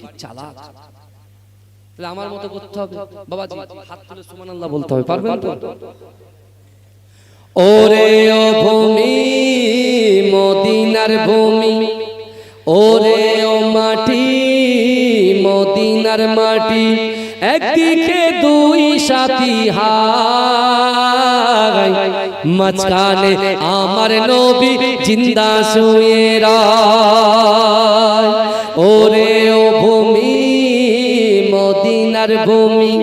কি চালাক। তাহলে আমার মতো করতে হবে বাবাজি, হাত তুলে সুবহানাল্লাহ বলতে হবে, পারবেন তো? ওরে ও ভূমি মদিনার ভূমি, ওরে ও মাটি মদিনার মাটি, একদিকে দুই সাথী হায়, মাঝখানে আমার নবী জিন্দা শুয়ে রয়। ওরে ও ভূমি মদিনার ভূমি,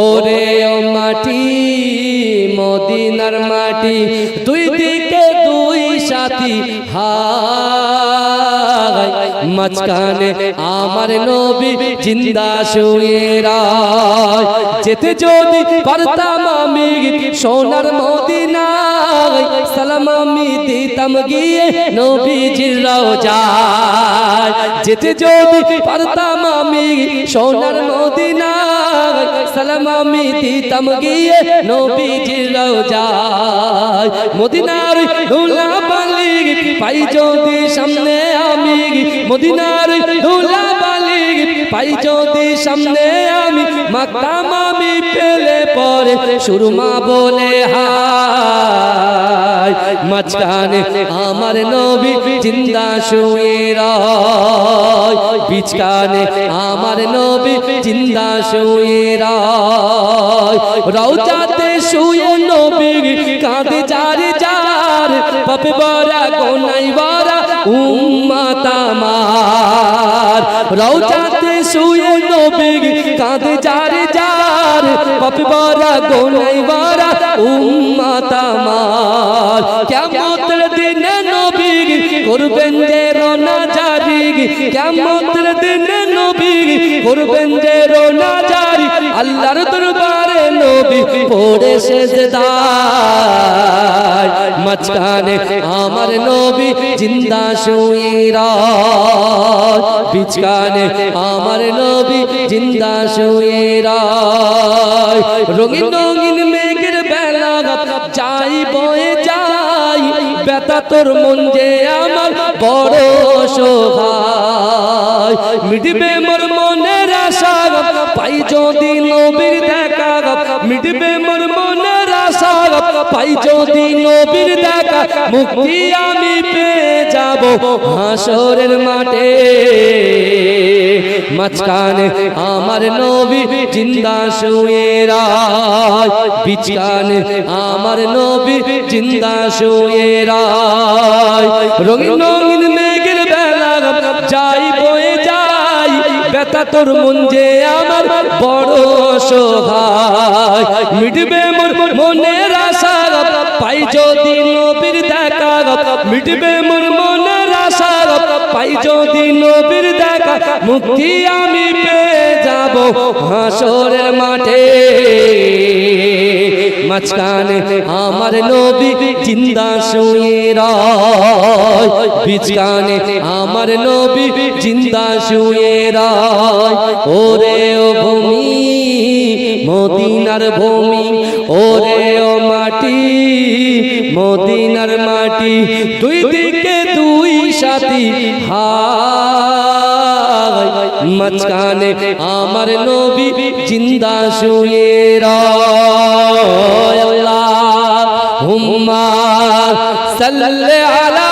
ওরে ও মাটি মদিনার মাটি, দুই দিকে দুই সাথী হায়, মাঝখানে আমার নবী জিন্দা শুয়ে রয়। যেতে যদি পারতাম আমি সোনার মদিনায়, সালাম আমি দিতাম গিয়ে নবীজির রওজায়। যেতে যদি পারতাম আমি সোনার মদিনায়, সালাম আমি দিতাম গিয়ে নবীজির রওজায়। মদিনার ধুলাবালি পাই যদি সামনে আমি, মদিনার ধুলাবালি পাই যদি সামনে আমি, মাকতাম আমি পেলে পরে সুরমা বলে হায়, মাঝখানে আমার নবী জিন্দা শুয়ে রয়, বিছখানে আমার নবী জিন্দা শুয়ে রয়। রওজাতে শুয়ে নবী কাঁদে যার যার, পাপে ভরা গোনায় ভরা উম্মত আমার। রওজাতে শুয়ে নবী কাঁদে যার যার, পাপে ভরা গোনায় ভরা উম্মত আমার। কিয়ামতের দিনে নবী করবেন যে রোনা জারি, কিয়ামতের দিনে নবী করবেন যে রোনা জারি, আল্লাহর দরবারে নবী পড়ে সেজদায়, মাঝখানে আমার নবী জিন্দা শুয়ে রয়, বিছখানে আমার নবী জিন্দা শুয়ে রয়। রঙিন রঙিন মেঘের বেলা যাই বয়ে যাই, ব্যথা তোর মন যে আমার বড় সহায়। মিটবে মোর মনের আশা পাই যদি নবীর দেখা, মিটবে মোর মনের আশা পাই যদি নবীর দেখা, মুক্তি আমি পেয়ে যাব হাসরের মাঠে, মাঝখানে আমার নবী জিন্দা শুয়ে রয়, বিছখানে আমার নবী জিন্দা শুয়ে রয়। রঙিন রঙিন মেঘের বেলা যাই বয়ে যাই, ব্যথা তোর মন যে আমার বড় সহায়। মিটবে মোর মনের আশা পাই যদি নবীর দেখা, মিটবে মোর মনের আশা পাই যদি নবীর দেখা, মুক্তি আমি পেয়ে যাব হাসরের মাঠে, মাঝখানে আমার নবী জিন্দা শুয়ে রয়, বিছখানে আমার নবী জিন্দা শুয়ে রয়। ওরে ও ভূমি মদিনার ভূমি, ওরে ও মাটি মদিনার মাটি, দুই দিকে দুই সাথী হায়, মাঝখানে আমার নবী জিন্দা শুয়ে রয়। আল্লাহুম্মা সাল্লি আলা।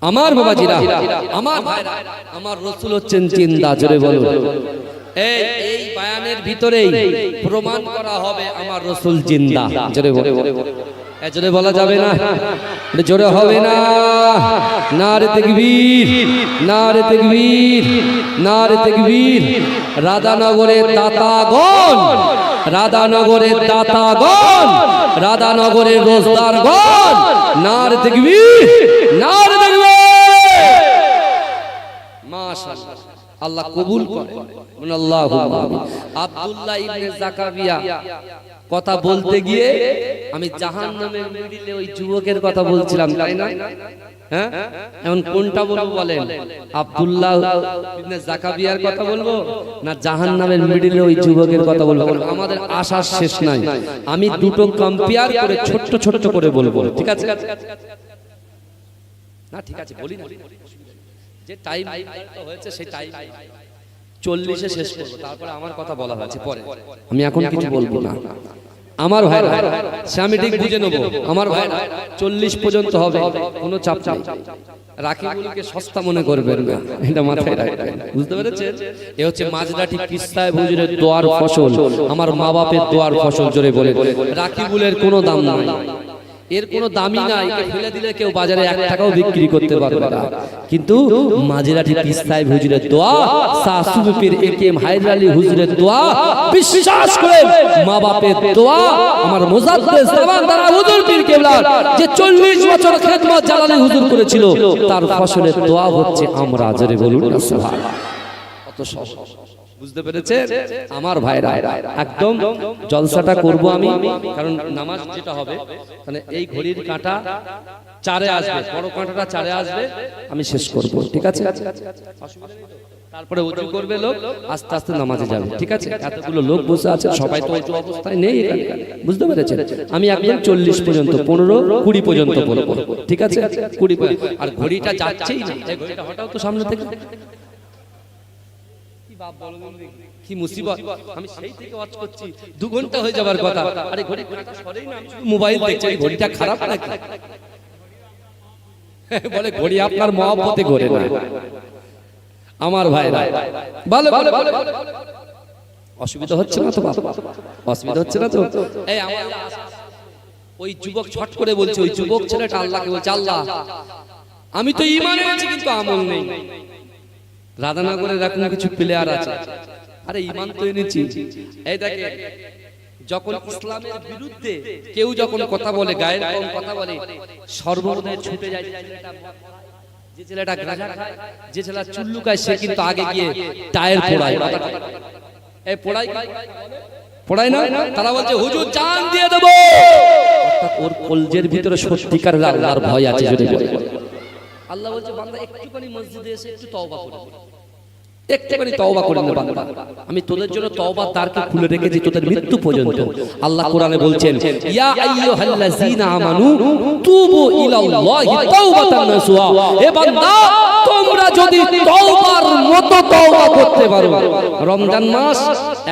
আমার বাবাজিরা, আমার ভাইরা, আমার রাসূল হচ্ছেন জিন্দা, জোরে বলুন। এই বায়ানের ভিতরেই প্রমাণ করা হবে আমার রাসূল জিন্দা, জোরে বলুন। জোরে বলা যাবে না, জোরে হবে না। নারে তাকবীর, নারে তাকবীর, নারে তাকবীর। রাধানগরের দাতাগণ, রাধানগরের দাতাগণ, রাধানগরের রোজদারগণ, নারে তাকবীর, নারে তাকবীর। মাশাআল্লাহ, আল্লাহ কবুল করে। আল্লাহুম্মা আমিন। আব্দুল্লাহ ইবনে যাকারিয়া কথা বলতে গিয়ে আমি জাহান্নামের মিডিলে ওই যুবকের কথা বলছিলাম, তাই না? হ্যাঁ, এখন কোনটা বলবো বলেন? আব্দুল্লাহ ইবনে যাকারিয়ার কথা বলবো না জাহান্নামের মিডিলে ওই যুবকের কথা বলবো? আমাদের আশার শেষ নাই। আমি দুটো কম্পেয়ার করে ছোট্ট ছোট্ট করে বলবো, ঠিক আছে? না ঠিক আছে, বলি না, যে টাইম হয়েছে সেই টাইম 40-এ শেষ করব, তারপরে আমার কথা বলা হয়েছে পরে, আমি এখন কিছু বলবো না। আমার ভাই সে আমি ঠিক বুঝে নেবো, আমার ভাই 40 পর্যন্ত হবে, কোনো চাপ নেই। রাখিগুলোকে সস্তা মনে করবেন না, এটা মাথায় রাখবেন, বুঝতে পেরেছেন? এ হচ্ছে মাঝরাটি কিস্তায় হুজুরের দোয়ার ফসল, আমার মা বাপের দোয়ার ফসল, জোরে বলে। রাখিগুলের কোনো দাম নাই, এর কোনো দামই নাই, ফেলে দিলে কেউ বাজারে 1 টাকাও বিক্রি করতে পারবে না। কিন্তু মাঝরাটি কিস্তায় হুজুরের দোয়া, সাসুবীর একেএম হায়দার আলী হুজুরের দোয়া, বিশ্বাস করে মা বাপের দোয়া, আমার মুজাদ্দেদ জামান দ্বারা হুজুর পীর কেবলা যে 40 বছর খেদমত জালালী হুজুর করেছিল, তার ফসলের দোয়া হচ্ছে আমরা, জোরে বলুন না সুবহানাল্লাহ। কত সহজ, বুঝতে পেরেছেন আমার ভাইরা? একদম জলসাটা করব আমি, কারণ নামাজ যেটা হবে মানে এই ঘড়ির কাঁটা 4-এ আসবে, বড় কাঁটাটা 4-এ আসবে, আমি শেষ করব, ঠিক আছে? তারপরে ওযু করবে লোক, আস্তে আস্তে নামাজে যাবে, ঠিক আছে? এতগুলো লোক বসে আছে, সবাই তো ওযু অবস্থায় নেই এখানে, বুঝতে পেরেছেন? আমি একদম 40 পর্যন্ত, 15-20 পর্যন্ত বলবো, ঠিক আছে? 20, আর ঘড়িটা যাচ্ছেই না, এই ঘড়িটা হঠাৎ তো সামনে থেকে, কি মুসিবত! আমি সেই থেকে ওয়াচ করছি, 2 ঘন্টা হয়ে যাবার কথা, আরে ঘড়িটা সরেই না, মোবাইল দেখছি, ঘড়িটা খারাপ নাকি? বলে ঘড়ি আপনার মহব্বতে ঘোরে না, আমার ভাইরা। ভালো ভালো, অসুবিধা হচ্ছে না তো? অসুবিধা হচ্ছে না তো? এই আমার ওই যুবক ছট করে বলছে, ওই যুবক ছেলেটা আল্লাহকে বলছে, আল্লাহ আমি তো ঈমান এনেছি কিন্তু আমল নেই। রাধানগরে এরকম কিছু প্লেয়ার আছে, আরে ঈমান তো এনেছি। এই দেখে, যখন ইসলামের বিরুদ্ধে কেউ যখন কথা বলে, গায়ের কম কথা বলে, সর্বদাই ছুটে যায় যে ছেলেটা গাঁজা খায়, যে ছেলেটা চুল্লুকায়, সে কিন্তু আগে গিয়ে টায়ার পোড়ায়। এই পোড়ায় না, তারা বলছে হুজুর জান দিয়ে দেব, অর্থাৎ ওর কলজের ভিতরে সত্যিকার আল্লাহর ভয় আছে। আল্লাহ বলছে বান্দা একটুখানি মসজিদে এসে একটু তওবা করে, একটুখানি তওবা করে নে বান্দা, আমি তোদের জন্য তওবার দ্বারকে খুলে রেখেছি তোদের মৃত্যু পর্যন্ত। আল্লাহ কোরআনে বলছেন, ইয়া আইয়ুহাল্লাযীনা আমানু তুবু ইলাল্লাহি তাওবাতান নাসুহা, হে বান্দা তোমরা যদি তওবার মতো তওবা করতে পারো। রমজান মাস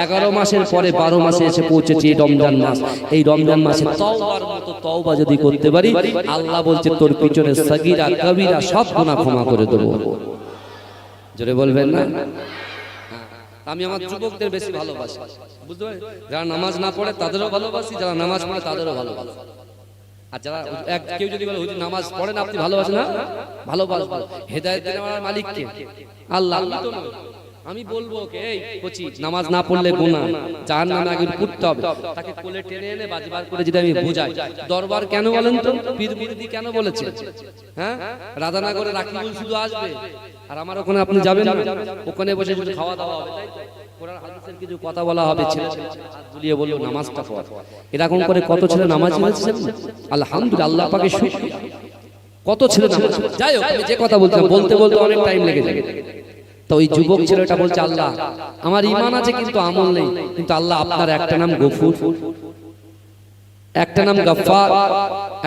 11 মাসের পরে 12 মাসে এসে পৌঁছেছে এই রমজান মাস, এই রমজান মাসে তওবার মতো তওবা যদি করতে পারি, আল্লাহ বলছে তোর পিছনে সগীরা কবিরা সব গুনাহ ক্ষমা করে দেব। জোরে বলবেন না? আমি আমার যুবকদের বেশি ভালোবাসি, বুঝতে পারেন? যারা নামাজ না পড়ে তাদেরও ভালোবাসি, যারা নামাজ পড়ে তাদেরও ভালোবাসি। আর যারা কেউ যদি বলে হুজুর নামাজ পড়েন আপনি ভালোবাসেন না, ভালোবাসবো। হেদায়েত দেওয়ার মালিক কে? আল্লাহ। আমি বলবো কে, এই কোচি নামাজ না পড়লে গুনাহ, জাহান্নামে আগুন পুড়তে হবে, তাকে কোলে টেনে এনে বাজিবার করে যদি আমি বুঝাই, দরবার কেন বলেন তো? পীর মুরিদি কেন বলেছে? হ্যাঁ, রাধানগরে রাখিবুল শুধু আসবে, আর আমার ওখানে আপনি যাবেন না, ওখানে বসে শুধু খাওয়া দাওয়া হবে, তাই তো? কোরআন হাদিসের কিছু কথা বলা হবে, ছেলে হাত ঝুলিয়ে বলবো নামাজটা পড়। এরকম করে কত ছেলে নামাজি হয়েছে, আলহামদুলিল্লাহ, আল্লাহ পাকের শুকরিয়া। কত ছেলে নামাজ, যাই হোক, আমি যে কথা বলছিলাম, বলতে বলতে অনেক টাইম লেগে যায়। তো ওই যুবক ছেলেটা বলছে, আল্লাহ আমার ঈমান আছে কিন্তু আমল নেই, কিন্তু আল্লাহ আপনার একটা নাম গফুর, একটা নাম গফফার,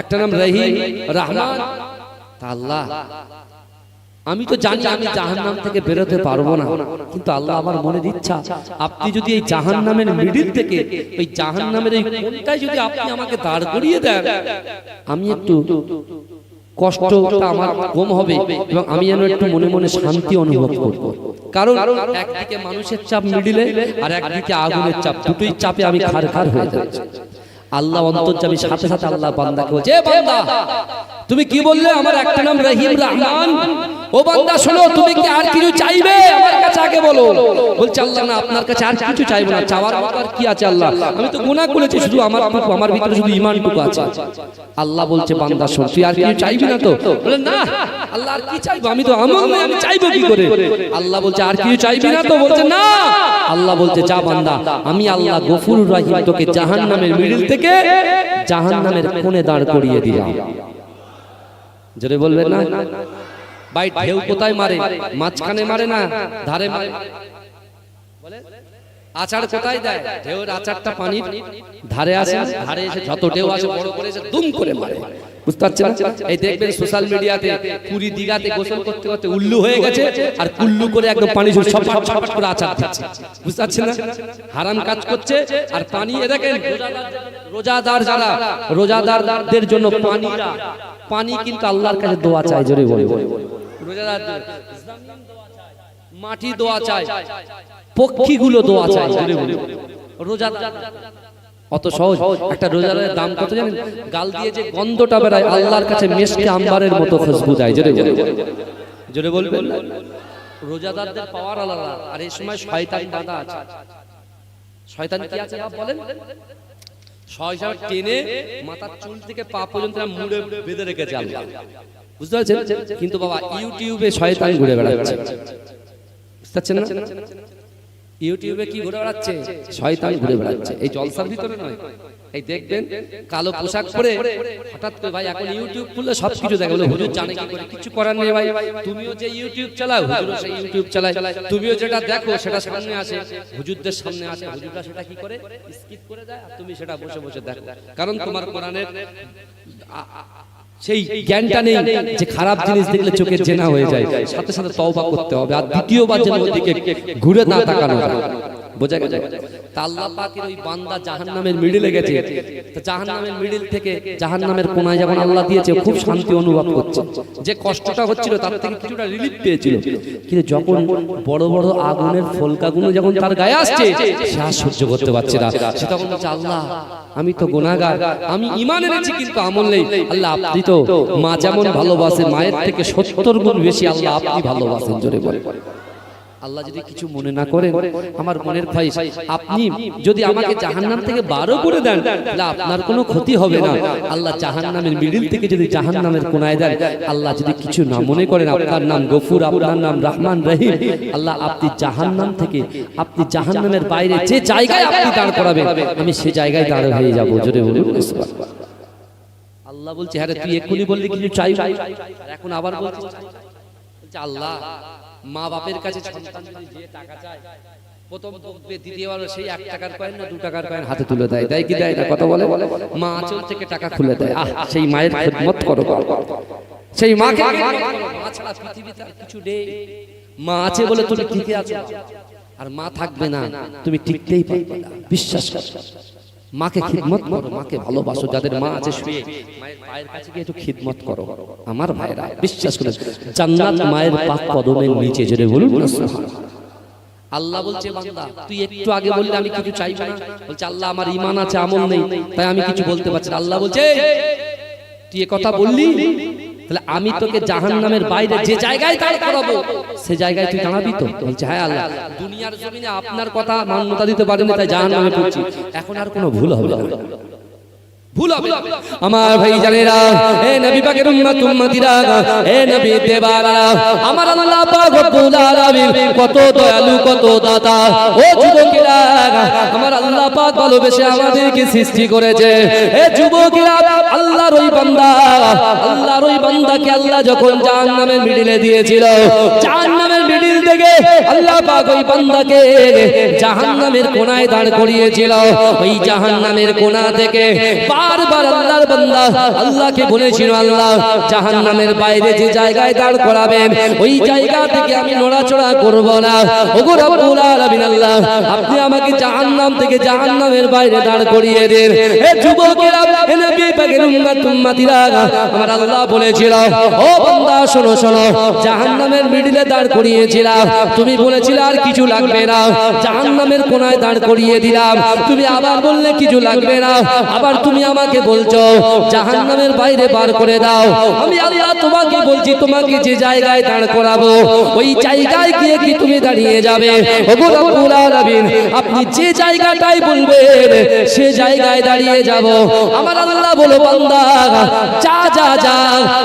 একটা নাম রহিম রহমান, তা আল্লাহ আমি তো জানি আমি জাহান্নাম থেকে বেরোতে পারবো না, কিন্তু আল্লাহ আমার মনের ইচ্ছা আপনি যদি এই জাহান্নামের মিডিল থেকে ওই জাহান্নামের এই কোণটায় যদি আপনি আমাকে দাঁড় করিয়ে দেন, আমি একটু কষ্টটা আমার কম হবে এবং আমি যেন একটু মনে মনে শান্তি অনুভব করব। কারণ একদিকে মানুষের চাপ মিডিলে, আর একদিকে আগুনের চাপ, দুটোই চাপে আমি খারখার হয়ে যাচ্ছি। আল্লাহ অন্তর্যামী, সাথে সাথে আল্লাহ বান্দাকে বলছে, বান্দা তুমি কি বললে? আমার একটা নাম রহিম রহমান। ও বান্দা শোনো, তুমি কি আর কিছু চাইবে? আমার কাছে আগে বলো। বলছে আল্লাহ না, আপনার কাছে আর কিছু চাইবো না, চাওয়ার মতো আর কি আছে আল্লাহ, আমি তো গুনাহ করেছি, শুধু আমার ভিতরে শুধু ঈমানটুকু আছে। আল্লাহ বলছে বান্দা শোন, তুই আর কিছু চাইবি না তো? বলে না আল্লাহ আর কি চাইবো, আমি তো আমল নাই, আমি চাইবো কি করে? আল্লাহ বলছে আর কিছু চাইবি না তো? বলছে না। আল্লাহ বলছে যা বান্দা, আমি আল্লাহ গফুরুর রহিম তোকে জাহান্নামের মিডল থেকে জাহান্নামের কোণে দাঁড় করিয়ে দিলাম। জোরে বলবেন না? ভাই ঢেউ কোথায় মারে? মাঝখানে মারে না ধারে মারে? বলে আচার কোথায় দেয়? ঢেউর আচারটা পানির ধারে আসে, ধারে এসে যত ঢেউ আসে বড় করে এসে দুম করে মারে। বুঝতে পারছেন? এই দেখবেন সোশ্যাল মিডিয়াতে পুরী দীঘাতে গোসল করতে করতে উল্লু হয়ে গেছে, আর কুল্লু করে একদম পানি ছটফট করে আচার দিচ্ছে। বুঝতে পারছেন না? হারাম কাজ করছে আর পানি। এ দেখেন রোজাদার যারা, রোজাদারদের জন্য পানি কিন্তু আল্লাহর কাছে দোয়া চাই। জোরে বলে রোজাদারদের মাটি দোয়া চায়, পক্ষীগুলো দোয়া চায়। জোরে বলে রোজাদার অত সহজ। একটা রোজাদারের দাম কত জানেন? গাল দিয়ে যে গন্ধটা বেরায় আল্লাহর কাছে মেশকে আম্বারের মতো খুশবু দেয়। জোরে বলবেন। রোজাদারদের পাওয়ার আলাদা। আর এই সময় শয়তান বাঁধা আছে। শয়তান কি আছে বলেন? শয়তান টেনে মাথার চুল থেকে পা পর্যন্ত মুড়ে বেঁধে রেখেছে আল্লাহ। বুঝতে পারছেন? কিন্তু বাবা ইউটিউবে শয়তান ঘুরে বেড়াচ্ছে। বুঝতে পারছেন না? ইউটিউবে কি ঘুরে বেড়াচ্ছে? শয়তান ঘুরে বেড়াচ্ছে। এই জলসার ভিতরে নয়। এই দেখবেন কালো পোশাক পরে হঠাৎ করে, ভাই এখন ইউটিউব খুললে সবকিছু দেখে। বলে হুজুর জানে কি করে? কিছু করার নেই ভাই, তুমিও যে ইউটিউব চালাও, হুজুরও সেই ইউটিউব চালায়, তুমিও যেটা দেখো সেটা সামনে আসে, হুজুরদের সামনে আসে, হুজুররা সেটা কি করে? স্কিপ করে দেয়, আর তুমি সেটা বসে বসে দেখো। কারণ তোমার কোরআনের সেই জ্ঞানটা নেই যে খারাপ জিনিস দেখলে চোখের জেনা হয়ে যায়, সাথে সাথে তওবা করতে হবে, আর দ্বিতীয়বার যেন ওদিকে ঘুরে না তাকানো যায়। বোঝা গেছে? তা আল্লাহ পাকের ওই বান্দা জাহান্নামের মিডলে গেছে, তো জাহান্নামের মিডল থেকে জাহান্নামের কোণায় যখন আল্লাহ দিয়েছে, খুব শান্তি অনুভব করছে। যে কষ্টটা হচ্ছিল তার থেকে কিছুটা রিলিফ পেয়েছিল। কিন্তু যখন বড় বড় আগুনের ফলকাগুলো যখন তার গায়ে আসছে, সে আর সহ্য করতে পারছে না। সে তখন বলছে আল্লাহ আমি তো গুনাহগার, আমি ঈমান এনেছি কিন্তু আমল নেই। আল্লাহ আপনি তো মা যেমন ভালোবাসেন, মায়ের থেকে 70 গুণ বেশি আল্লাহ আপনি ভালোবাসেন। জোরে বলে আল্লাহ যদি কিছু মনে না করেন, আমার মনের খয়েশ, আপনি যদি আমাকে জাহান্নাম থেকে 12 করে দেন, তাহলে আপনার কোনো ক্ষতি হবে না। আল্লাহ জাহান্নামের মিডল থেকে যদি জাহান্নামের কোণায় দেন, আল্লাহ যদি কিছু না মনে করেন, আপনার নাম গফুর, আপনার নাম রহমান রহিম, আল্লাহ আপনি জাহান্নাম থেকে, আপনি জাহান্নামের বাইরে যে জায়গায় আপনি দাঁড় করাবেন, আমি সে জায়গায় দাঁড় হয়ে যাব। জোরে বলুন সুবহানাল্লাহ। আল্লাহ বলছে হ্যাঁ তুই এক্ষুনি বললি কিছু চাই, এখন আবার বলছিস আল্লাহ মা বাপের কাছে সন্তান যদি যে টাকা চায়, প্রথম বকবে, দ্বিতীয়বার সেই 1 টাকার কয়েন না 2 টাকার কয়েন হাতে তুলে দেয়। দেয় কি দেয় না? কথা বলে। মা আঁচল থেকে টাকা খুলে দেয়। সেই মায়ের খিদমত করো, সেই মাকে। মা ছাড়া পৃথিবীতে আর কিছু নেই। মা আছে বলে তুমি টিকে আছো, আর মা থাকবে না তুমি টিকতেই পারবে না। বিশ্বাস করো, মাকে খিদমত করো, মাকে ভালোবাসো। যাদের মা আছে শুয়ে মায়ের পায়ের কাছে গিয়ে একটু খিদমত করো। আমার ভাইরা বিশ্বাস করে, জান্নাত মায়ের পাক কদমের নিচে। জোরে বলুন না সুবহানাল্লাহ। আল্লাহ বলছে বান্দা তুই একটু আগে বললে আমি কিছু চাইবো না। বলছে আল্লাহ আমার ঈমান আছে, আমল নেই, তাই আমি কিছু বলতে পারছি না। আল্লাহ বলছে তুই এ কথা বললি, তাহলে আমি তোকে জাহান্নামের বাইরে যে জায়গায় দাঁড় করাবো, সে জায়গায় তুই দাঁড়াবি তো? বলছে হ্যাঁ আল্লাহ, দুনিয়ার জমিনে আপনার কথা মান্যতা দিতে পারিনি, তাই জাহান্নামে পড়ছি। এখন আর কোনো ভুল হবে না, ভুল হবে আমার ভাই জানেরা। হে নবী পাকের উম্মত উম্মতিরা, হে নবী দেবারা, আমার আল্লাহ পাক রব্বুল আলামিন কত দয়ালু, কত দাতা। ও যুবকেরা, আমার আল্লাহ পাক ভালোবেসে আমাদেরকে সৃষ্টি করেছে। হে যুবকেরা, আল্লাহর ওই বান্দা, আল্লাহর ওই বান্দাকে আল্লাহ যখন জাহান্নামের মিডলে দিয়েছিল, জাহান্নামের মিডল থেকে আল্লাহ পাক ওই বান্দাকে জাহান্নামের কোণায় দাঁড় করিয়েছিল। ওই জাহান্নামের কোণা থেকে বারবার আল্লাহর বান্দা আল্লাহকে বলেছিল, আল্লাহ জাহান্নামের বাইরে যে জায়গায় দাঁড় করাবেন, ওই জায়গা থেকে আমি নড়াচড়া করব না। ওগো রব্বুল আলামিন আল্লাহ, আপনি আমাকে জাহান্নাম থেকে জাহান্নামের বাইরে দাঁড় করিয়ে দেন। হে যুবকেরা, হে নবী পাকের উম্মত উম্মতিরা, আমার আল্লাহ বলেছিল ও বান্দা শোনো শোনো, জাহান্নামের মিডলে দাঁড় করিয়েছিলাম, তুমি বলেছিলে আর কিছু লাগবে না, জাহান্নামের কোনায় দাঁড় করিয়ে দিলাম, তুমি আবার বললে কিছু লাগবে না, আবার তুমি আমাকে বলছো জাহান্নামের বাইরে বার করে দাও। আমি আল্লাহ তোমাকে বলছি, তোমাকে যে জায়গায় দাঁড় করাবো ওই জায়গায় গিয়ে কি তুমি দাঁড়িয়ে যাবে? ওগো রব্বুল আলামিন, আপনি যে জায়গাটাই বলবেন সে জায়গায় দাঁড়িয়ে যাব। আমার আল্লাহ বলো বান্দা যা যা যা,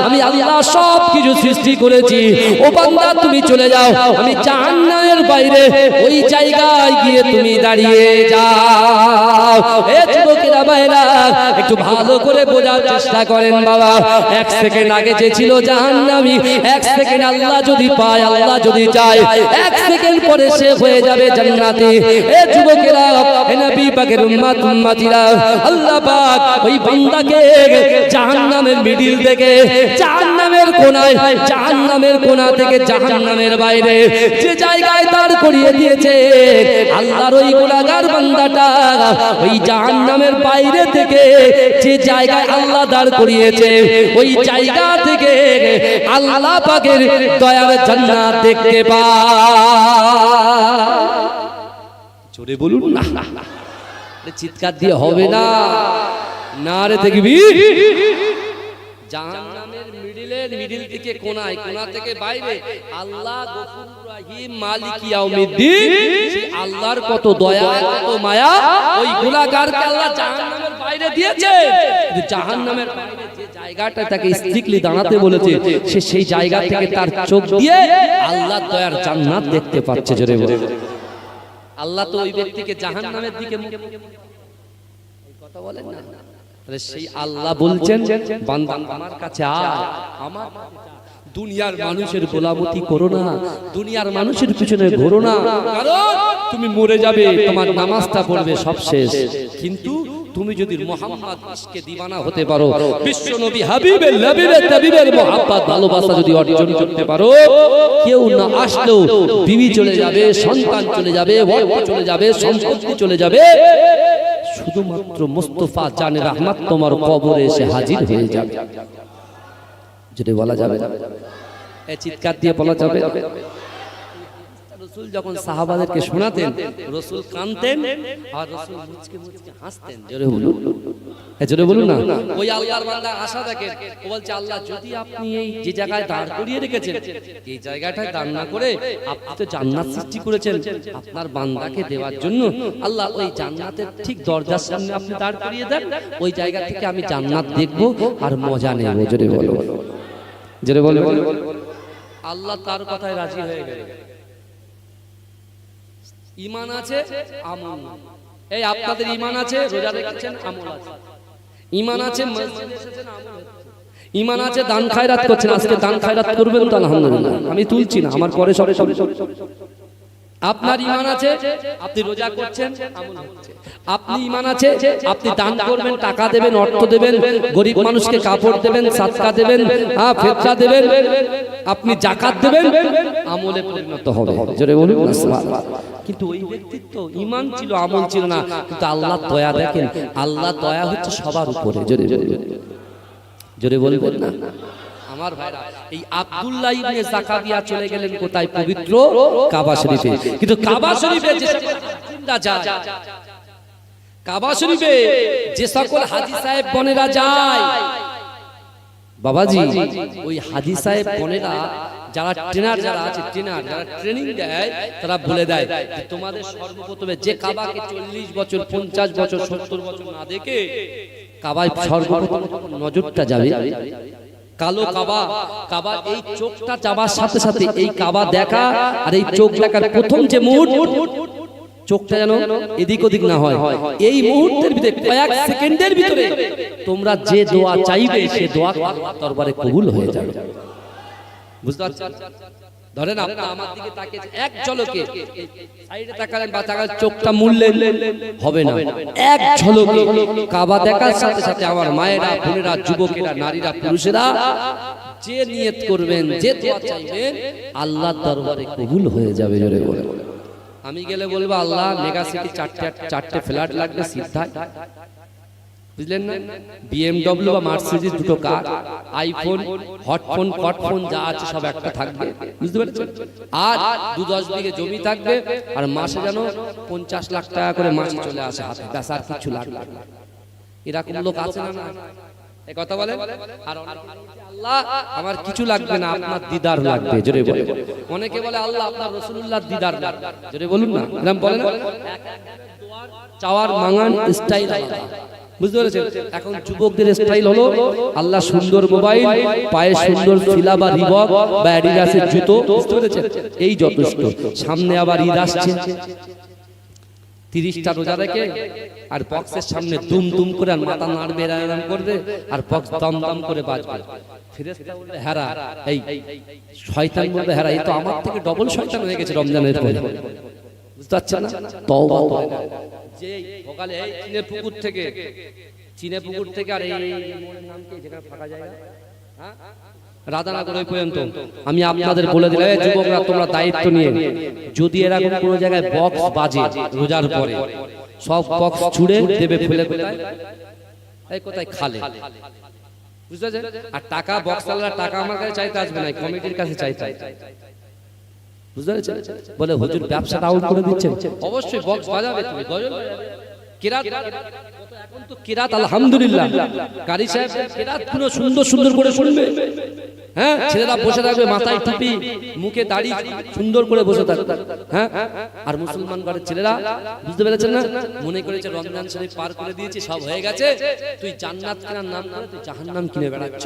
আমি আল্লাহ সব কিছু সৃষ্টি করেছি, ও বান্দা তুমি চলে যাও, আমি জাহান্নামের বাইরে ওই জায়গায় গিয়ে তুমি দাঁড়িয়ে যাও। এ যুবকেরা ভাইরা একটু ভালো করে বোঝার চেষ্টা করেন বাবা। এক সেকেন্ড আগে যে ছিল জাহান্নামী, এক সেকেন্ড আল্লাহ যদি পায়, আল্লাহ যদি চায়, এক সেকেন্ড পরে সে হয়ে যাবে জান্নাতি। এ যুবকেরা, এ নবী পাকের উম্মত উম্মতিরা, আল্লাহ পাক ওই বান্দাকে জাহান্নামের মিডিল থেকে, জাহান্নামের কোনায়, জাহান্নামের কোনা থেকে জাহান্নামের বাইরে যে জায়গায় দাঁড় করিয়ে দিয়েছে, আল্লাহর ওই গুনাহগার বান্দাটা ওই জাহান্নামের বাইরে থেকে যে জায়গায় আল্লাহ দাঁড় করিয়েছে ওই জায়গা থেকে আল্লাহ পাকের দয়ার জান্নাত দেখতে পায়। জোরে বলুন না, চিৎকার দিয়ে হবে না, নারে তাকবীর। জাহান্নামের মিডিল থেকে কোনায়, কোনা থেকে বাইরে আল্লাহ গফুর রহিম মালিক ইয়াউমিদ্দিন, সেই আল্লাহর কত দয়া কত মায়া, ওই গুনাহগারকে আল্লাহ জাহান্নামের বাইরে দিয়েছে। কিন্তু জাহান্নামের বাইরে যে জায়গাটা তাকে স্ট্রিক্টলি দাঁড়াতে বলেছে, সে সেই জায়গা থেকে তার চোখ দিয়ে আল্লাহর দয়ার জান্নাত দেখতে পাচ্ছে। জোরে বলে আল্লাহ তো ওই ব্যক্তিকে জাহান্নামের দিকে কথা বলেন না, সেই আল্লাহ বলছেন বান্দা আমার কাছে আয়, আমার দুনিয়ার মানুষের গোলামতি করো না, দুনিয়ার মানুষের পিছনে ঘোরো না, কারণ তুমি মরে যাবে, তোমার নামাজটা পড়বে সব শেষ। কিন্তু তুমি যদি মুহাম্মদ ইশকে দিওয়ানা হতে পারো, বিশ্ব নবী হাবিবের নবীর তাবিবের মোহাব্বত ভালোবাসা যদি অর্জন করতে পারো, কেউ না আসলেও বিবি চলে যাবে, সন্তান চলে যাবে, অর্থ চলে যাবে, সম্পত্তি চলে যাবে, শুধুমাত্র মুস্তাফা জানে রহমত তোমার কবরে এসে হাজির হয়ে যাবে। যদি বলা যাবে এই চিৎকার দিয়ে বলা যাবে। রাসূল যখন সাহাবাদেরকে শোনাতেন, রাসূল কাঁদতেন আর রাসূল মুচকে মুচকে হাসতেন। জোরে বলুন, জোরে বলুন না। ওই আল্লাহর বান্দা আশা দেখেন, ও বলছে আল্লাহ যদি আপনি এই যে জায়গায় দাঁড় করিয়ে রেখেছেন, এই জায়গাটায় দাঁড় না করে আপনি তো জান্নাত সৃষ্টি করেছেন আপনার বান্দাকে দেওয়ার জন্য, আল্লাহ ওই জান্নাতের ঠিক দরজার সামনে আপনি দাঁড় করিয়ে দেন, ওই জায়গা থেকে আমি জান্নাত দেখব আর মজা নেব। জোরে বলো, জোরে বলো। আল্লাহ তার কথায় রাজি হয়ে গেলেন। ঈমান আছে, আমল। এই আপনাদের ঈমান আছে, রোজা রেখেছেন, আমল আছে। ঈমান আছে, মসজিদে এসেছেন, আমল হচ্ছে। ঈমান আছে, দান খায়রাত করছেন, আজকে দান খায়রাত করবেন তো আলহামদুলিল্লাহ, আমি তুলছি না, আমার পরে সব। আপনার ঈমান আছে, আপনি রোজা করছেন, আমল হচ্ছে। আপনি ঈমান আছে, আপনি দান করবেন, টাকা দেবেন, অর্থ দেবেন, গরিব মানুষকে কাপড় দেবেন, সাদকা দেবেন, ফিতরা দেবেন, আপনি যাকাত দেবেন, আমলে পরিণত হবে। জোরে বলুন সুবহানাল্লাহ। কিন্তু ওই ব্যক্তির তো ঈমান ছিল, আমল ছিল না। কিন্তু আল্লাহর দয়া দেখেন, আল্লাহর দয়া হচ্ছে সবার উপরে। জোরে জোরে বলবেন না আমার ভাইরা। এই আব্দুল্লাহ ইবনে যাকারিয়া চলে গেলেন কোথায়? পবিত্র কাবা শরীফে। কিন্তু কাবা শরীফে যে জিন্দা যায়, কাবা শরীফে যে সকল হাজী সাহেব বোনেরা যায়, বাবাজি ওই হাজী সাহেব বোনেরা যারা ট্রেনার, যারা আছে ট্রেনার, যারা ট্রেনিং দেয়, তারা বলে দেয় তোমাদের সর্বপ্রথমে যে কাবাকে 40 বছর 50 বছর 70 বছর না দেখে কাবায় সর্বপ্রথম নজরটা যাবে কালো কাবা। কাবা এই চোখটা যাবার সাথে সাথে এই কাবা দেখা আর এই চোখ দেখার প্রথম যে মুহূর্ত, চোখটা যেন এদিক ওদিক না হয়, এই মুহূর্তের ভিতরে কয়েক সেকেন্ডের ভিতরে তোমরা যে দোয়া চাইবে সে দোয়া আল্লাহর দরবারে কবুল হয়ে যাবে। বুঝতে পারছেন? ধরেন আপনি আমার দিকে তাকিয়ে এক ঝলকে সাইডে তাকালেন বা তাকালেন, চোখটা মুড়লেন, হবে না। এক ঝলকে কাবা দেখার সাথে সাথে আমার মায়েরা, বোনেরা, যুবকেরা, নারীরা, পুরুষেরা যে নিয়ত করবেন, যে দোয়া চাইবেন, আল্লাহর দরবারে কবুল হয়ে যাবে। জোরে বলে আমি গেলে বলবো আল্লাহ মেগা সিটি 4টে ফ্ল্যাট লাগবে সিদ্ধায়, বুঝলেন না? BMW বা মার্সিডিজ দুটো কার, আইফোন, হটফোন, কটফোন যা আছে সব একটা থাকবে, বুঝতে পেরেছেন? আর 2-10 বিঘে জমি থাকবে, আর মাসে যেন 50 লাখ টাকা করে মাসে চলে আসে হাতে, ব্যাস আর কিছু লাগবে না। এরকম লোক আছে না? এই কথা বলেন। আর আল্লাহ আমার কিছু লাগবে না, আপনার দিদার লাগবে, জোরে বলে। অনেকে বলে আল্লাহ আপনার রাসূলুল্লাহর দিদার লাগবে, জোরে বলুন না, এরকম বলেন। চাওয়ার মাঙ্গান স্টাইল আলাদা, বুঝতে পেরেছেন? এখন যুবকদের স্টাইল হলো আল্লাহ সুন্দর মোবাইল, পায়ে সুন্দর ফিলা বা রিবক বা অ্যাডিডাসের জুতো, বুঝতে পেরেছেন? এই যথেষ্ট। সামনে আবার ঈদ আসছে, 30টা রোজা রেখে আর বক্সের সামনে দুম দুম করে আর মাথা নাড়বে, এরকম করবে, আর বক্স দম দম করে বাজবে। ফেরেশতা বলবে হেরা, এই শয়তান বলবে হেরা, এই তো আমার থেকে ডবল শয়তান হয়ে গেছে রমজানের পরে, বুঝতে পারছেন না? তওবা যে সকালে এই চীনে পুকুর থেকে আর এই মোড়ের নাম কি যেখানে ফাঁকা জায়গা, হ্যাঁ, রাধানগর ওই পর্যন্ত আমি আপনাদের বলে দিলাম, এই যুবকরা তোমরা দায়িত্ব নিয়ে যদি এরকম কোনো জায়গায় বক্স বাজে রোজার পরে, সব বক্স ছুড়ে দেবে ফেলে কোথায় খালে, বুঝতে পারছেন? আর টাকা বক্সওয়ালার টাকা আমার কাছে চাইতে আসবে না, কমিটির কাছে চাইতে, বুঝতে পেরেছেন? বলে হুজুর ব্যবসাটা আউট করে দিচ্ছেন, অবশ্যই বক্স বাজাবে, তুমি গজল কিরাত, এখন তো কিরাত আলহামদুলিল্লাহ কারি সাহেব কিরাত গুলো সুন্দর সুন্দর করে শুনবে, হ্যাঁ, ছেলেরা বসে থাকবে মাথায় টুপি, মুখে দাড়ি, সুন্দর করে বসে থাকবে, হ্যাঁ। আর মুসলমান ঘরের ছেলেরা, বুঝতে পেরেছেন না, মনে করেছে রমজান শরীফ পার করে দিয়েছি, সব হয়ে গেছে, তুই জান্নাত কেনার নাম করে তুই জাহান্নাম কিনে বেড়াচ্ছ।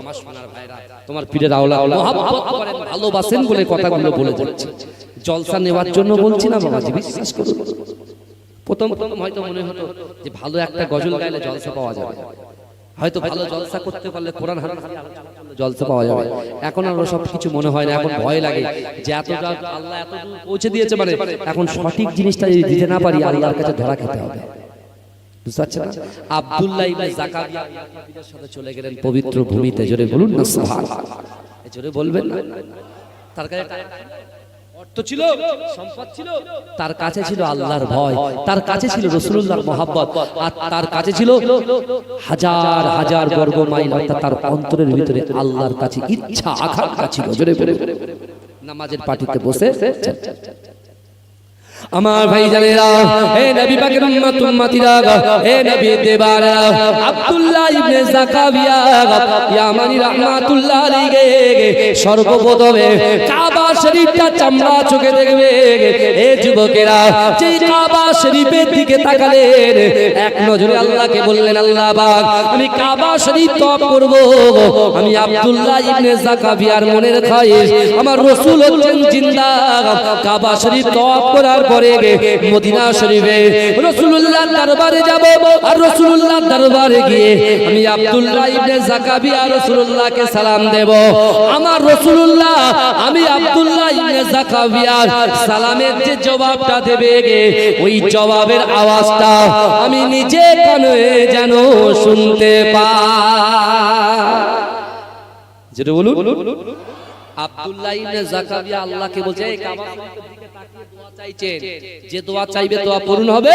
আমার সোনার ভাইরা, তোমার পীরের আওলাদ মহব্বত করেন, ভালোবাসেন বলে কথাগুলো বলে যাচ্ছে, জলসা নেওয়ার জন্য বলছি না বাবাজি, বিশ্বাস করুন। প্রথম হয়তো মনে হতো যে ভালো একটা গজল গাইলে জলসা পাওয়া যাবে, হয়তো ভালো জলসা করতে পারলে কোরআন হাদিস জলসা পাওয়া যাবে। এখন আর সব কিছু মনে হয় না, এখন ভয় লাগে যে এত আল্লাহ এত দূর পৌঁছে দিয়েছে, মানে এখন সঠিক জিনিসটা যদি দিতে না পারি আল্লাহর কাছে ধরা খেতে হবে, বুঝতে পারছেন না? আব্দুল্লাহ ইবনে যাকারিয়া নবীর সাথে চলে গেলেন পবিত্র ভূমিতে, জোরে বলুন না সুবহানাল্লাহ, জোরে বলবেন না। তার কাছে অর্থ ছিল, সম্পদ ছিল, তার কাছে ছিল আল্লাহর ভয়, তার কাছে ছিল রাসূলুল্লাহর মহব্বত, আর তার কাছে ছিল হাজার হাজার বর্গ মাইল, অর্থাৎ তার অন্তরের ভিতরে আল্লাহর কাছে ইচ্ছা আকাঙ্ক্ষা ছিল। জোরে বলে নামাজের পাটিতে বসে আমার ভাইজানেরা, হে নবী পাকের উম্মত উম্মতিরা, হে নবী দেবারা, আব্দুল্লাহ ইবনে যাকারিয়া ইয়ামানি রাহমাতুল্লাহ আলাইহি সর্বপ্রথমে কাবা শরীফটা চামড়া চোখে দেখবে। হে যুবকেরা, যে কাবা শরীফের দিকে তাকালেন, এক নজরে আল্লাহকে বললেন, আল্লাহ পাক আমি কাবা শরীফ তওয়াফ করব, আমি আব্দুল্লাহ ইবনে যাকারিয়ার মনের খায়েশ, আমার রাসূল হচ্ছেন জিন্দা, কাবা শরীফ তওয়াফ করার পরে মদিনা শরীফে রাসূলুল্লাহর দরবারে যাব, আর রাসূলুল্লাহর দরবারে গিয়ে আমি আব্দুল্লাহ ইবনে যাকারিয়া রাসূলুল্লাহকে সালাম দেব। আমার রাসূলুল্লাহ আমি আব্দুল্লাহ ইবনে যাকারিয়ার সালামের যে জবাবটা দেবে, ওই জবাবের আওয়াজটা আমি নিজে কানে যেন শুনতে পাই। যেটা বলুন, আব্দুল্লাহ ইবনে যাকারিয়া আল্লাহকে বলছে, এই কাবা শরীফের দিকে তাকিয়ে দোয়া চাইছেন, যে দোয়া চাইবে দোয়া পূরণ হবে।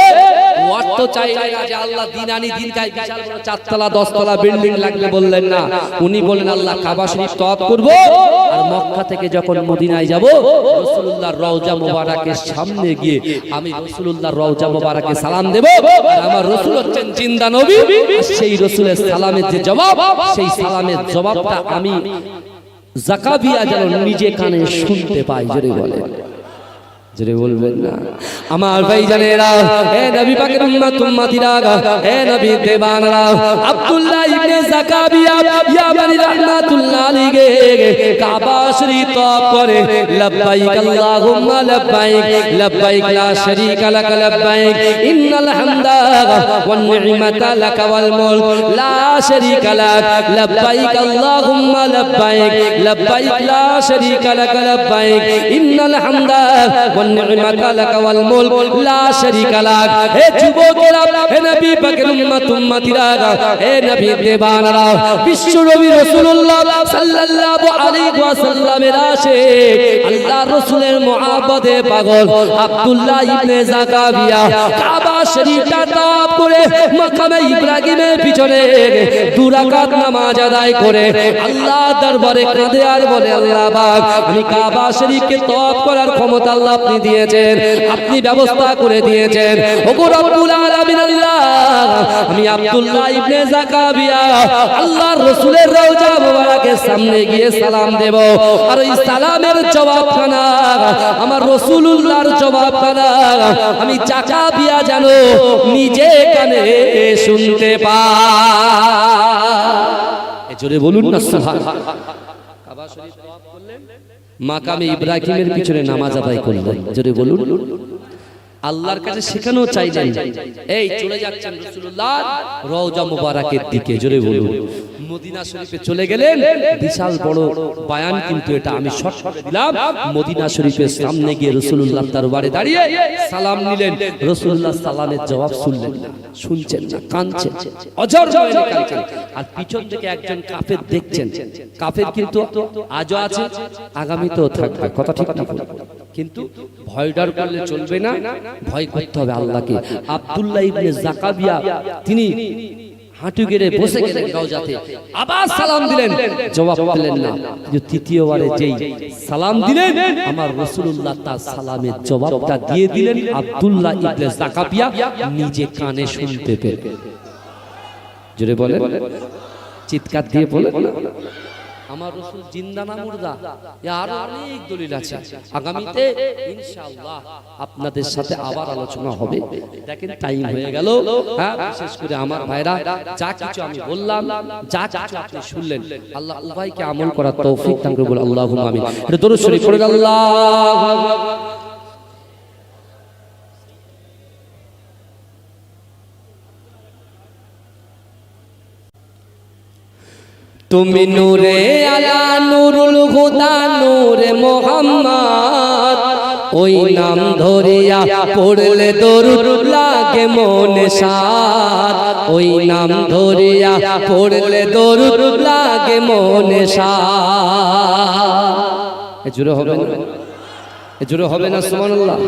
অর্থ চাইলেন না যে আল্লাহ দিন আনি দিন খাই, বিশাল বড় 4 তলা 10 তলা বিল্ডিং লাগবে বললেন না, উনি বলেন আল্লাহ কাবা শরীফ তওয়াফ করব, আর মক্কা থেকে যখন মদিনায় যাব রাসূলুল্লাহর রওজা মোবারকের সামনে গিয়ে আমি রাসূলুল্লাহর রওজা মোবারকে সালাম দেব, আর আমার রাসূল হচ্ছেন জিন্দা নবী, সেই রাসূলের সালামের যে জবাব, সেই সালামের জবাবটা আমি যাকারিয়া যেন নিজে কানে শুনতে পাই। জোরে বলেন, জোরে বলবেন না আমার ভাইজানেরা, হে নবী পাকের উম্মত উম্মতিরা, হে নবী দেবানরা, আব্দুল্লাহ ইবনে যাকারিয়া ইয়ামানি রাহমাতুল্লাহ আলাইহি কাবা শরীফ তওয়াফ করে, লাব্বাইক আল্লাহুম্মা লাব্বাইক, লাব্বাইক লা শারীকা লাক লাব্বাইক, ইন্নাল হামদা ওয়ান নি'মাতা লাক ওয়াল মুলক লা শারীকা লাক, লাব্বাইক আল্লাহুম্মা লাব্বাইক, লাব্বাইক লা শারীকা লাক লাব্বাইক, ইন্নাল হামদা ওয়ান নি'মাতা লাকা ওয়াল মুলক লা শারীকা লাক। হে যুবকেরা, হে নবী পাকের উম্মতিরা, হে নবী দেবানরা, বিশ্ব নবী রাসূলুল্লাহ সাল্লাল্লাহু আলাইহি ওয়াসাল্লামের আশিক, আল্লাহর রাসূলের মুহাব্বতে পাগল আব্দুল্লাহ ইবনে যাকাবিয়া কাবা শরীফটা তাওয়াফ করে মাকামে ইব্রাহিমের পিছনে 2 রাকাত নামাজ আদায় করে আল্লাহ দরবারে কাঁদে আর বলে, আল্লাহ পাক, আমি কাবা শরীফকে তাওয়াফ করার ক্ষমতা আল্লাহ আপনি দিয়েছেন, আপনি ব্যবস্থা করে দিয়েছেন। ওগো রব্বুল আলামিন আল্লাহ, আমি আব্দুল্লাহ ইবনে যাকাবিয়া আল্লাহর রাসূলের রওজা মুবারকের সামনে গিয়ে সালাম দেব, আর এই সালামের জবাবখানা আমার রাসূলুল্লাহর জবাবখানা আমি যাকাবিয়া জানো নিজে কানে শুনতে পাই। জোরে বলুন না সুবহানাল্লাহ। কাবা শরীফ তাওয়াফ করলেন, মাকামে ইব্রাহিমের পিছনে নামাজ আদায় করলেন। জোরে বলুন। আল্লাহর কাছে শেখানো চাইলেন, এই চলে যাচ্ছেন রাসূলুল্লাহ রওজা মুবারকের দিকে। জোরে বলুন। মদিনা শরীফে চলে গেলেন, বিশাল বড় বয়ান, কিন্তু এটা আমি শর্ট করে দিলাম। মদিনা শরীফের সামনে গিয়ে রাসূলুল্লাহ দরবারে দাঁড়িয়ে সালাম নিলেন। রাসূলুল্লাহ সালামের জবাব শুনলেন না, শুনছেন না, কাঁদছেন, অঝর হয়ে কাঁদছেন। আর পিছন থেকে একজন কাফের দেখছেন। কাফের কিন্তু আজও আছে, আগামীতেও থাকবে, কথা ঠিক না? কিন্তু ভয় ডর করলে চলবে না, ভয় করতে হবে আল্লাহকে। আব্দুল্লাহ ইবনে যাকাবিয়া তিনি হাঁটু গেড়ে বসে গেলেন রওজাতে, আবার সালাম দিলেন, জবাব পেলেন না। কিন্তু তৃতীয়বারে যেই সালাম দিলেন, আমার রাসূলুল্লাহ তার সালামের জবাবটা দিয়ে দিলেন। আব্দুল্লাহ ইবনে যাকাবিয়া নিজে কানে শুনতে পেলেন। জোরে বলেন, চিৎকার দিয়ে বলেন, আমার রাসূল জিন্দা না মুর্দা? আর অনেক দলিল আছে, আগামীতে ইনশাআল্লাহ আপনাদের সাথে আবার আলোচনা হবে। দেখেন টাইম হয়ে গেল। হ্যাঁ, বিশেষ করে আমার ভাইরা, যা কিছু আমি বললাম, যা কিছু আপনি শুনলেন, আল্লাহ উভয়কে আমল করার তৌফিক দান করুন। আল্লাহুম্মা আমিন। এটা দরুদ শরীফ পড়ুন। আল্লাহু আকবার। তুমি নূরে আলা নূরুল হুদা নূরে মুহাম্মদ, ওই নাম ধরিয়া পড়লে দরুদ লাগে মনে সাদ, ওই নাম ধরিয়া পড়লে দরুদ লাগে মনে সাদ। জোরে হবে না? জোরে হবে না? সুবহানাল্লাহ।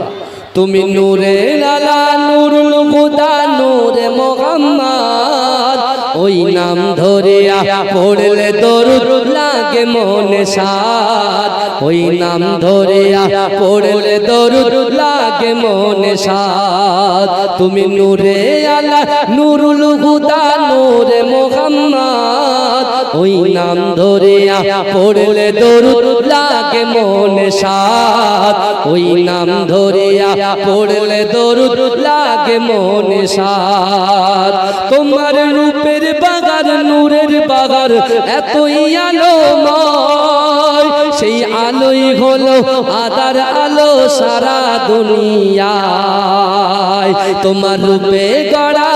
তুমি নূরে আলা নূরুল হুদা নূরে মুহাম্মদ, ওই নাম ধরিয়া পড়লে দরুদ লাগে মনে সাদ, ওই নাম ধরিয়া পড়লে দরুদ লাগে মনে সাদ। তুমি নূরে আলা নূরুল হুদা নূরে মুহাম্মদ, ওই নাম ধরিয়া পড়লে দরুদ লাগে মনে সাদ, ওই নাম ধরিয়া পড়লে দরুদ লাগে মনে সাদ। তোমার রূপের বাগার নূরের বাগার এতই আলোময়, সেই আলোই হলো আদার আলো সারা দুনিয়ায়। তোমার রূপে গড়া,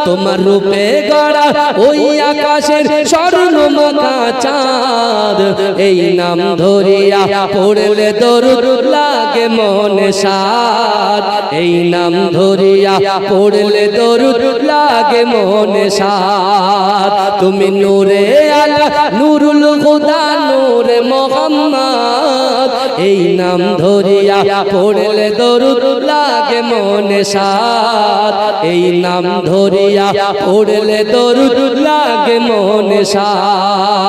তোমার রূপে গড়া ওই আকাশের স্বর্ণমাখা চাঁদ, এই নাম ধরিয়া পড়লে দরুদ লাগে মনে সাদ, এই নাম ধরিয়া পড়লে দরুদ লাগে মনে সাদ। তুমি নূরে আলা নূরুল হুদা নূরে মুহাম্মদ, এই নাম ধরিয়া পড়লে দরুদ লাগে মনে সাদ, এই নাম ধরিয়া পড়লে দরুদ লাগে মনে সাদ।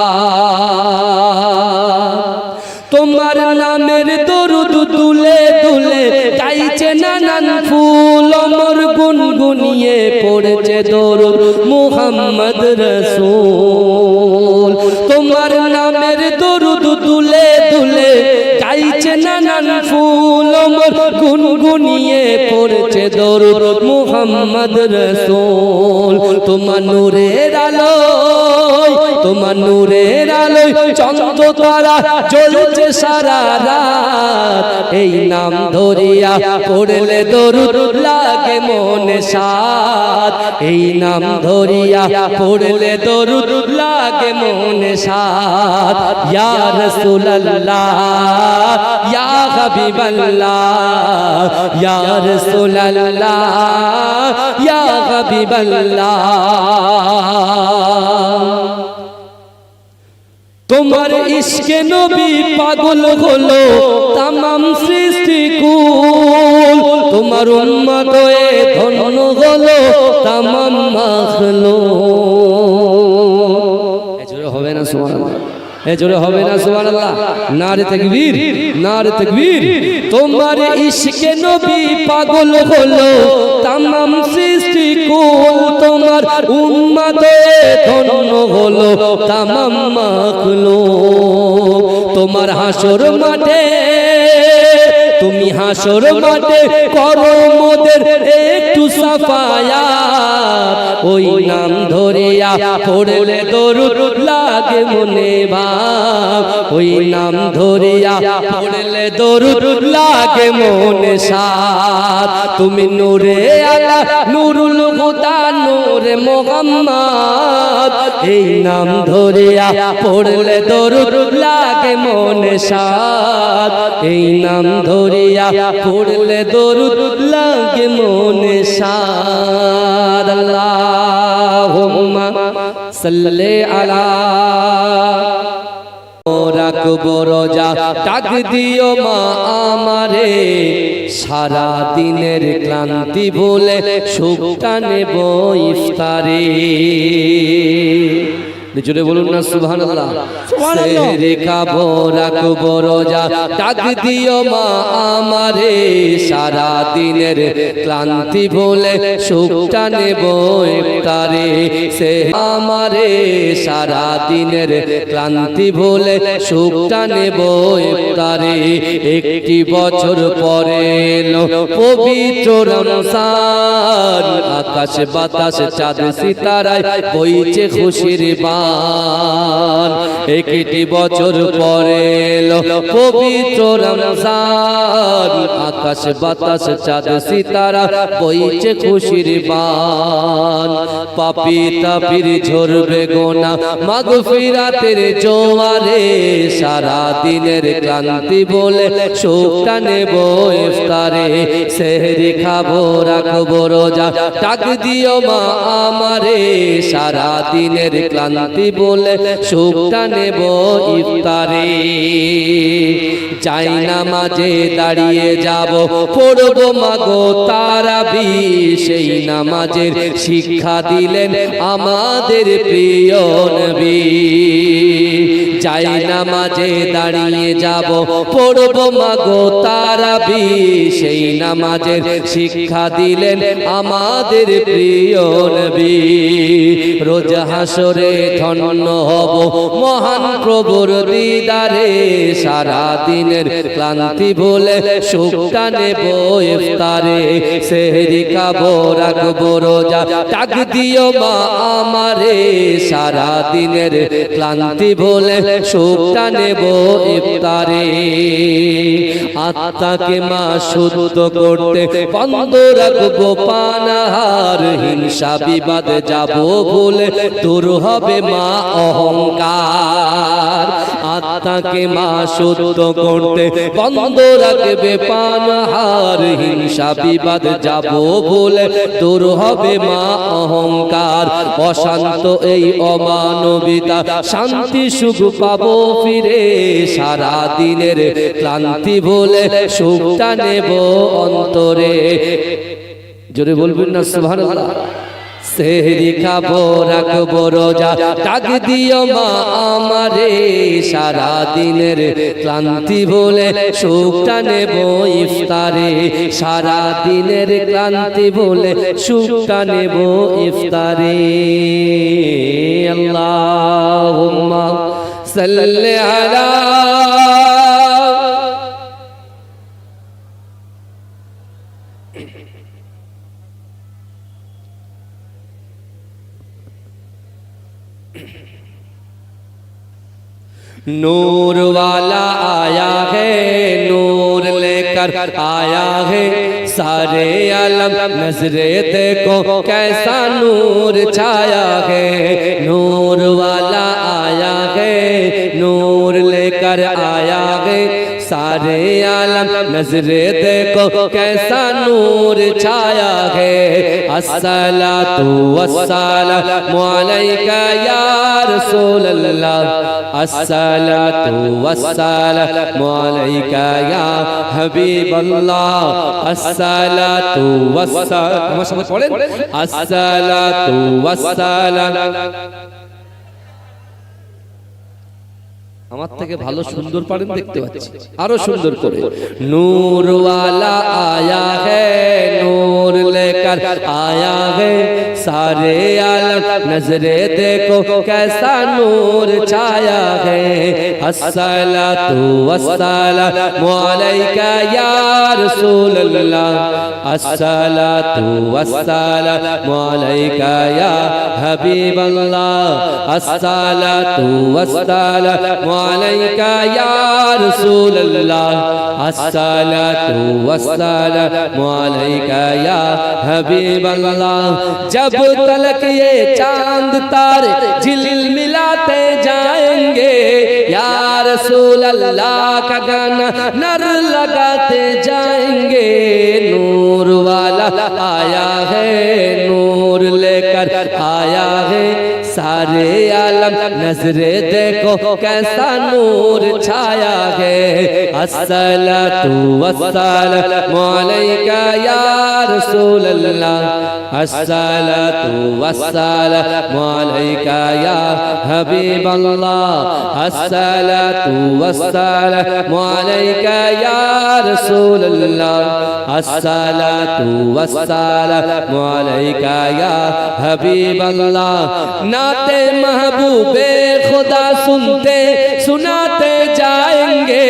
তোমার নামের দরুদ তুলে তুলে গাইছে নানান ফুল, অমর গুনগুনিয়ে পড়ছে দরুদ মুহাম্মদ রাসূল। তোমার নামের দরুদ তুলে তুলে গাইছে নানান ফুল, অমর গুনগুনিয়ে পড়ছে দরুদ মুহাম্মদ রাসূল। তোমার নূরের আলোয় তোমার নূরের আলোয় চন্দ্র তারা জ্বলছে সারা রাত এই নাম ধরিয়া পড়লে দরুদ লাগে মনে সাদ এই নাম ধরিয়া পড়লে দরুদ লাগে মনে সাদ ইয়া রাসূলুল্লাহ ইয়া হাবিবাল্লাহ ইয়া রাসূলুল্লাহ ইয়া হাবিবাল্লাহ তোমার ইশকে নবী পাগল হলো তামাম সৃষ্টিকুল তোমার উম্মত হয়ে ধন্য হলো তামাম মাখলুক এজোরে হবে না সুবহানাল্লাহ এজোরে হবে না সুবহানাল্লাহ নারে তাকবীর নারে তাকবীর তোমার ইশকে নবী পাগল হলো তামাম সৃষ্টিকুল তোমার উম্মত হয়ে ধন্য হলো তামাম মাখলুক তোমার হাসর মাঠে তুমি হাসর মাঠে করো মোদের একটু সাফায়াত ওই নাম ধরিয়া পড়লে দরুদ লাগে মনে ভাব ওই নাম ধরিয়া পড়লে দরুদ লাগে মনে সাদ তুমি নূরে আলা নূরুল হুদা নূরে মুহাম্মদ এই নাম ধরিয়া পড়লে দরুদ লাগে মনে সাদ এই নাম ধরিয়া পড়লে দরুদ লাগে মনে সাদ আল্লাহুম্মা সাল্লি আলা রাখবো রোজা ডাক দিও মা আমারে সারা দিনের ক্লান্তি ভুলে সুখটা নেব ইফতারে জোরে বলুন না সুবহানাল্লাহ সেহরি খাবো রাখবো রোজা ডাক দিও মা আমারে সারা দিনের ক্লান্তি ভুলে সুখটা নেব ইফতারে সে আমারে সারা দিনের ক্লান্তি ভুলে সুখটা নেব ইফতারে একটি বছর পরে এলো পবিত্র রমজান আকাশ বাতাস চাঁদ সিতারায় বইছে খুশির বান একটি বছর পরে এলো পবিত্র রমজান আকাশ বাতাস চাঁদ সিতারা বইছে খুশির বান পাপী তাপির ঝরবে গোনা মাগফিরাতের জোয়ারে সারা দিনের ক্লান্তি বলে সুখটা নেব ইফতারে সেহরি খাবো রাখবো রোজা ডাক দিও মা আমারে সারা দিনের ক্লান্তি বলে সুখটা নেব ইফতারে যাই নামাজে দাঁড়িয়ে যাব পড়ব মাগো তারাবি সেই নামাজের শিক্ষা দিলেন আমাদের প্রিয় নবী যাই নামাজে দাঁড়িয়ে যাব পড়ব মাগো তারাবি সেই নামাজের শিক্ষা দিলেন আমাদের প্রিয় নবী রোজ হাসরে ধন্য হব মহান প্রভুর দিদারে সারা দিনের ক্লান্তি ভুলে সুখটা নেব ইফতারে সেহরি খাবো রাখবো রোজা ডাক দিও মা আমারে সারা দিনের ক্লান্তি ভুলে সুখটা নেব ইফতারে আত্মাকে মা শুদ্ধ করতে বন্ধ রাখবো পানাহার হিংসা বিবাদ যাব ভুলে দূর হবে মা অহংকার আত্মাকে মা শুদ্ধ করতে বন্ধ রাখবে পানাহার হিংসা বিবাদ যাব ভুলে দূর হবে মা অহংকার অশান্ত এই অমানবিতা শান্তি সুখ পাবো ফিরে সারা দিনের ক্লান্তি ভুলে সুখটা নেব অন্তরে জোরে বলবেন না সুবহানাল্লাহ সেহরি খাবো রাখবো রোজা ডাক দিও মা আমারে সারা দিনের ক্লান্তি ভুলে সুখটা নেব ইফতারে সারা দিনের ক্লান্তি ভুলে সুখটা নেব ইফতারে আল্লাহুম্মা সাল্লি আলা नूर वाला आया है, नूर लेकर आया है, सारे आलम नजरे देखो कैसा नूर छाया है। नूर वाला आया है, नूर लेकर आया है, सारे आलम नजरे देखो कैसा नूर छाया है। अस्सलातु वस्सलामु अलैका या रसूल अल्लाह, अस्सलातु वस्सलामु अलैका या हबीब अल्लाह, अस्सलातु वस्सलाम अस्सलातु वस्सलाम। আমার থেকে ভালো সুন্দর পারেন দেখতে পাচ্ছি, আরো সুন্দর করে। নূর वाला आया है, नूर लेकर आया है, सारे आलम नजरे देखो कैसा नूर छाया है। अस्सलातु वस्सलामु अलैका या रसूल अल्लाह, अस्सलातु वस्सलामु अलैका या हबीब अल्लाह, अस्सलातु वस्सलामु अलैका या रसूल अल्लाह, अस्सलातु वस्सलामु अलैका या हबीब अल्लाह। जब तलक ये चांद तारे झिलमिलाते जाएंगे, या रसूल अल्लाह का गाना नर लगाते जाएंगे। नूर वाला आया है, नूर लेकर आया है, सारे आलम नजरे देखो कैसा नूर छाया है। अस्सलातु वस्सलामु अलैका या रसूल अल्लाह, अस्सलातु वस्सलामु अलैका या हबीब अल्लाह, अस्सलातु वस्सलामु अलैका या रसूल अल्लाह, अस्सलातु वस्सलामु अलैका या हबीब अल्लाह। नाते महबूबे खुदा सुनते सुनाते जाएंगे,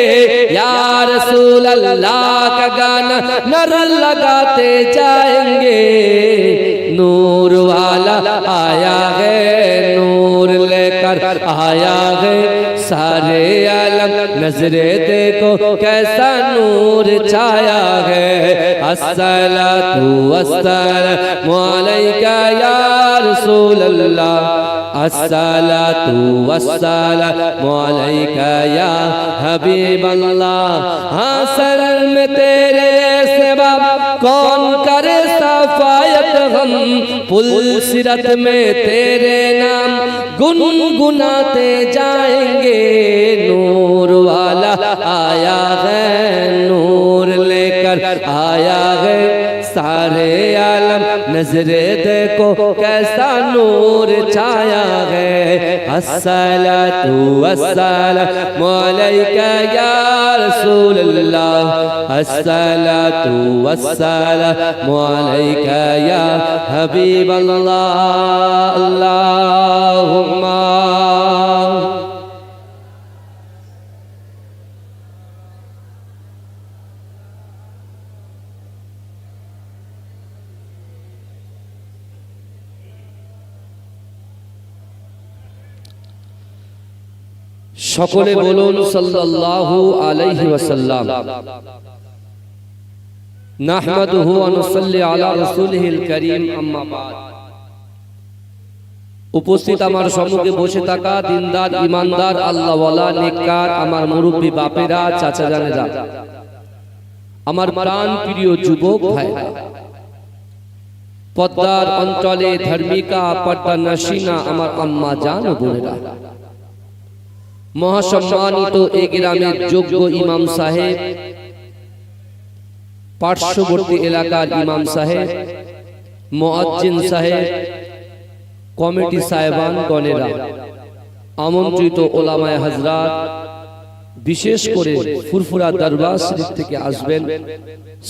या रसूल अल्लाह का गाना नर लगाते जाएंगे। नूर वाला आया है, नूर लेकर आया है, सारे आलम नजरे देखो कैसा नूर छाया है। अस्सलातु वस्सलामु अलैका या रसूल अल्लाह, अस्सलातु वस्सलामु अलैका या हबीब अल्लाह। हाँ शरण में तेरे सिवा कौन करे सफायत, हम पुल सिरत में तेरे नाम गुनगुनाते जाएंगे। नूर वाला आया है, नूर लेकर आया है, सारे आलम नजरे देखो कैसा नूर छाया है। अस्सलातु वस्सलामु अलैका या रसूल अल्लाह, अस्सलातु वस्सलामु अलैका या हबीब अल्लाह। अल्लाहुम्मा সকলে বলুন সাল্লাল্লাহু আলাইহি ওয়াসাল্লাম। নাহমাদুহু ওয়া নুসাল্লি আলা রাসূলিহিল কারীম, আম্মা বাদ। উপস্থিত আমার সম্মুখে বসে থাকা দিনদার ইমানদার আল্লাহওয়ালা নেককার আমার মুরব্বী বাপেরা, চাচা জানেরা, আমার প্রাণ প্রিয় যুবক ভাইরা, পদ্মার অঞ্চলে ধার্মিকা পর্দা নশিনা আমার আম্মা জান ও বোনেরা, মহাসম্মানিত এই গ্রামের যোগ্য ইমাম সাহেব, পার্শ্ববর্তী এলাকার ইমাম সাহেব, মুয়াজ্জিন সাহেব, কমিটি সাহেবান গণেরা, আমন্ত্রিত ওলামায়ে হযরত, বিশেষ করে ফুরফুরা দরবার শরীফ থেকে আসবেন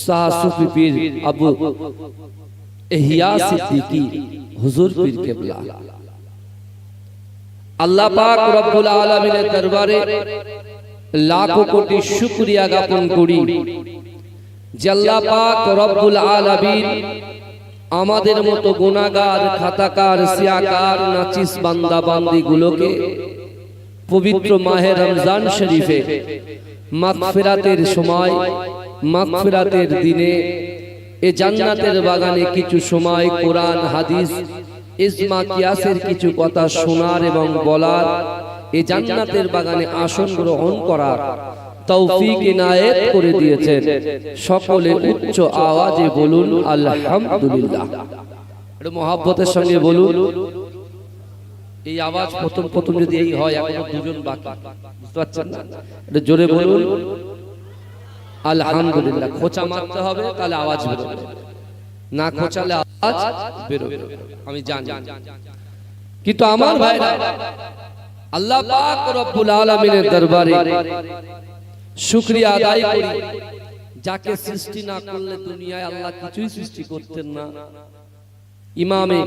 শাহ সুফি পীর আবু ইহয়া সিদ্দিকী হুজুর পীর কেবলা। আল্লাহ পাক রব্বুল আলামিনের দরবারে লাখো কোটি শুকরিয়া জ্ঞাপন করি যে আল্লাহ পাক রব্বুল আলামিন আমাদের মতো গুনাহগার, খাতাকার, সিয়াকার, নাচিস বান্দা বান্দিগুলোকে পবিত্র মাহে রমজান শরীফে মাগফিরাতের সময়, মাগফিরাতের দিনে এ জান্নাতের বাগানে কিছু সময় কোরআন হাদিস ইজমা কিয়াসের কিছু কথা শোনার এবং বলার, এ জান্নাতের বাগানে আসন গ্রহণ করার তৌফিক ইনায়েত করে দিয়েছেন। সকলে উচ্চ আওয়াজে বলুন আলহামদুলিল্লাহ। একটু মহব্বতের সঙ্গে বলুন। এই আওয়াজ প্রথম প্রথম যদি এই হয়, এখনো দুজন বাকি, বুঝতে পারছেন না? একটু জোরে বলুন আলহামদুলিল্লাহ। খোঁচা মারতে হবে, তাহলে আওয়াজ বেরোবে, না খোঁচালে আওয়াজ বেরোবে, আমি জানি। কিন্তু আমার ভাইরা, আল্লাহ পাক রব্বুল আলামিনের দরবারে শুকরিয়া আদায় করি, যাকে সৃষ্টি না করলে দুনিয়ায় আল্লাহ কিছুই সৃষ্টি করতেন না। ইমামে